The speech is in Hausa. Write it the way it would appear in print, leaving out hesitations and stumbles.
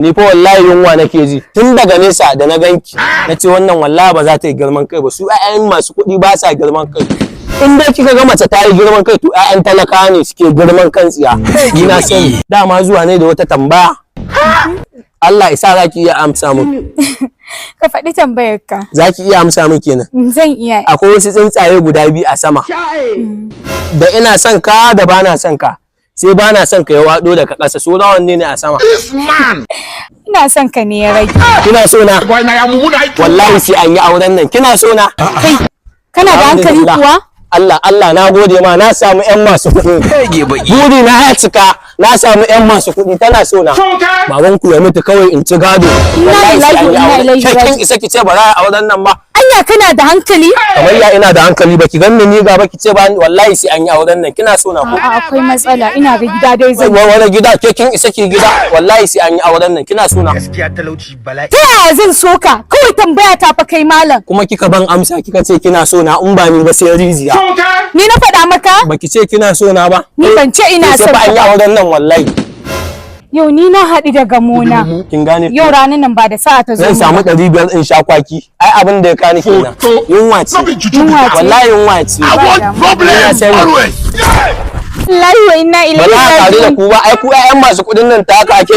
Ni fa wallahi yunwa nake ji tun daga nesa da na ganki nace wannan wallahi ba za ta yi girman kai ba su ƴaƴan masu kuɗi ba sa girman kai in dai kika ga mace ta yi girman kai to ƴaƴan talaka ne suke girman kan tsiya ni na sani dama zuwa ne da wata tambaya Allah isa zaki iya amsa min ka faɗi tambayar ka zaki iya amsa min kenan zan iya akwai wasu tsuntsaye guda biyu a sama da ina son ka da bana son ka sai bana son ka ya wado daga ƙasa so nawan ne a sama ina son ka ne ya rage kina so na wallahi sai an yi auren nan kina so na kai kana da hankali kuwa Allah na gode ma na samu ƴan masu kuɗi buri na ya cika na samu ƴan masu kuɗi tana so na baban ku ya mutu kawai in ci gado wallahi sai an yi auren kin isa ki ce ba za a auren nan ba anya kana da hankali kamar ya ina da hankali baki ganni ni ga baki ce ba wallahi sai an yi auren nan kina so na ko akwai matsala ina ga gida dai zan wani gida ke kin isa ki gida wallahi sai an yi auren nan kina so na gaskiya talauci bala'i ta yaya zan soka kawai tambaya ta fa kai malam kuma kika ban amsa kika ce kina so na in ba ni ba sai riziya ni na faɗa maka baki ce kina so na ba ni ban ce ina son sai ba an yi auren nan wallahi yau ni na haɗu da gamona kin gane yau ranar nan ba da sa'a ta zo zan samu 500 in sha kwaki ai abin da ya kani kenan yunwa ce wallahi yunwa ce wallahi wa inna ilaihi raji'un ba za a da ku ba ai ku ƴaƴan masu kuɗin nan ta haka ake